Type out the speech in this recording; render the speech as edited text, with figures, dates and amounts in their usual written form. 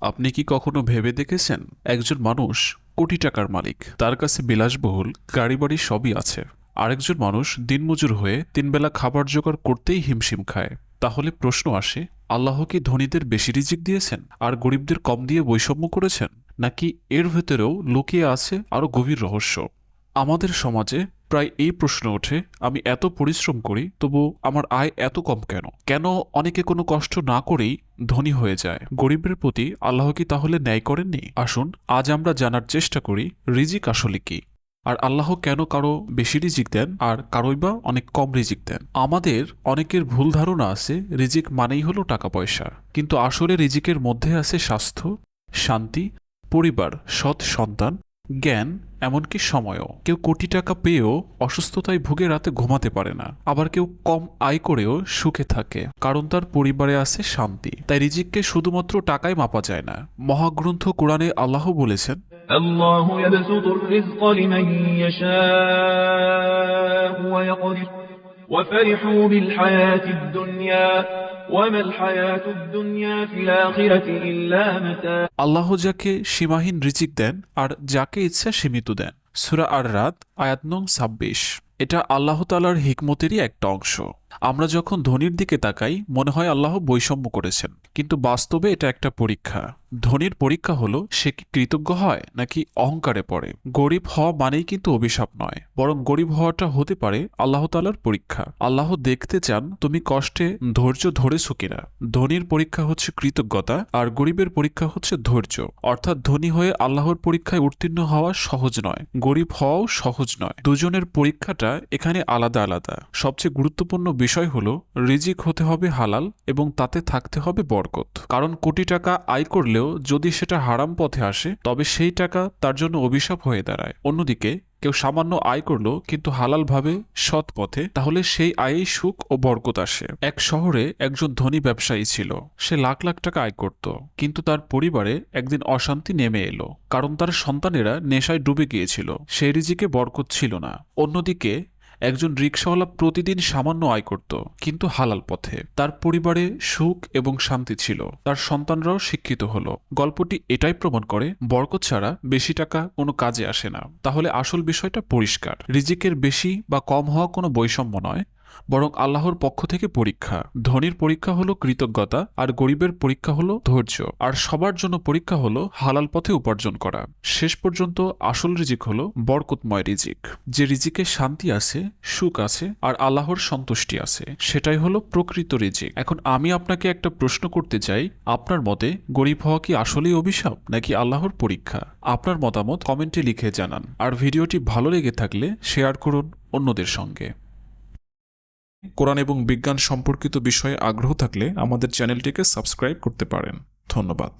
আপনি কি কখনো ভেবে দেখেছেন একজন মানুষ কোটি টাকার মালিক, তার কাছে বিলাসবহুল গাড়ি বাড়ি সবই আছে, আরেকজন মানুষ দিনমজুর হয়ে তিনবেলা খাবার জোগাড় করতেই হিমশিম খায়। তাহলে প্রশ্ন আসে, আল্লাহ কি ধনীদের বেশি রিজিক দিয়েছেন আর গরিবদের কম দিয়ে বৈষম্য করেছেন, নাকি এর ভেতরেও লুকিয়ে আছে আরও গভীর রহস্য? আমাদের সমাজে প্রায় এই প্রশ্ন ওঠে, আমি এত পরিশ্রম করি তবু আমার আয় এত কম কেন? কেন অনেকে কোনো কষ্ট না করেই ধনী হয়ে যায়? গরিবের প্রতি আল্লাহ কি তাহলে ন্যায় করেননি? আসুন আজ আমরা জানার চেষ্টা করি রিজিক আসলে কি, আর আল্লাহ কেন কারো বেশি রিজিক দেন আর কারোই বা অনেক কম রিজিক দেন। আমাদের অনেকের ভুল ধারণা আছে রিজিক মানেই হলো টাকা পয়সা, কিন্তু আসলে রিজিকের মধ্যে আছে স্বাস্থ্য, শান্তি, পরিবার, সৎ সন্তান, জ্ঞান, এমনকি সময়ও। কেউ কোটি টাকা পেয়েও অসুস্থতায় ভুগে রাতে ঘুমাতে পারে না, আবার কেউ কম আয় করেও সুখে থাকে, কারণ তার পরিবারে আছে শান্তি। তাই রিজিককে শুধুমাত্র টাকায় মাপা যায় না। মহাগ্রন্থ কোরআনে আল্লাহ বলেছেন, الله يبسط الرزق لمن يشاء ويقدر وفرحوا بالحياة الدنيا وما الحياة الدنيا في الآخرة إلا متاع। আল্লাহ যাকে সীমাহীন রিজিক দেন আর যাকে ইচ্ছা সীমিত দেন। সূরা আর রাত আয়াত নং ২৬। এটা আল্লাহ তাআলার হিকমতেরই একটা অংশ। আমরা যখন ধনীর দিকে তাকাই মনে হয় আল্লাহ বৈষম্য করেছেন, কিন্তু বাস্তবে এটা একটা পরীক্ষা। ধনীর পরীক্ষা হলো সে কি কৃতজ্ঞ হয় নাকি অহংকারে পড়ে। গরিব হওয়া মানেই কিন্তু অভিশাপ নয়, বরং গরিব হওয়াটা হতে পারে আল্লাহ তাআলার পরীক্ষা। আল্লাহ দেখতে চান তুমি কষ্টে ধৈর্য ধরেছো কিনা। ধনীর পরীক্ষা হচ্ছে কৃতজ্ঞতা আর গরিবের পরীক্ষা হচ্ছে ধৈর্য। অর্থাৎ ধনী হয়ে আল্লাহর পরীক্ষায় উত্তীর্ণ হওয়া সহজ নয়, গরিব হওয়াও সহজ নয়। দুজনের পরীক্ষাটা এখানে আলাদা আলাদা। সবচেয়ে গুরুত্বপূর্ণ বিষয় হলো রিজিক হতে হবে হালাল এবং তাতে থাকতে হবে বরকত। কারণ কোটি টাকা আয় করলেও যদি সেটা হারাম পথে আসে তবে সেই টাকা তার জন্য অভিশাপ হয়ে দাঁড়ায়। অন্যদিকে কেউ সামান্য আয় করলো কিন্তু হালালভাবে সৎ পথে, তাহলে সেই আয়েই সুখ ও বরকত আসে। এক শহরে একজন ধনী ব্যবসায়ী ছিল। সে লাখ লাখ টাকা আয় করত, কিন্তু তার পরিবারে একদিন অশান্তি নেমে এলো, কারণ তার সন্তানেরা নেশায় ডুবে গিয়েছিল। সেই রিজিকে বরকত ছিল না। অন্যদিকে একজন রিকশাওয়ালা প্রতিদিন সামান্য আয় করত, কিন্তু হালাল পথে। তার পরিবারে সুখ এবং শান্তি ছিল, তার সন্তানরাও শিক্ষিত হলো। গল্পটি এটাই প্রমাণ করে বরকত ছাড়া বেশি টাকা কোনো কাজে আসে না। তাহলে আসল বিষয়টা পরিষ্কার, রিজিকের বেশি বা কম হওয়া কোনো বৈষম্য নয়, বরং আল্লাহর পক্ষ থেকে পরীক্ষা। ধনীর পরীক্ষা হলো কৃতজ্ঞতা আর গরিবের পরীক্ষা হলো ধৈর্য, আর সবার জন্য পরীক্ষা হলো হালাল পথে উপার্জন করা। শেষ পর্যন্ত আসল রিজিক হলো বরকতময় রিজিক। যে রিজিকে শান্তি আছে, সুখ আছে আর আল্লাহর সন্তুষ্টি আছে, সেটাই হলো প্রকৃত রিজিক। এখন আমি আপনাকে একটা প্রশ্ন করতে চাই, আপনার মতে গরিব হওয়া কি আসলেই অভিশাপ নাকি আল্লাহর পরীক্ষা? আপনার মতামত কমেন্টে লিখে জানান, আর ভিডিওটি ভালো লেগে থাকলে শেয়ার করুন অন্যদের সঙ্গে। কোরআন এবং বিজ্ঞান সম্পর্কিত বিষয়ে আগ্রহ থাকলে আমাদের চ্যানেলটিকে সাবস্ক্রাইব করতে পারেন। ধন্যবাদ।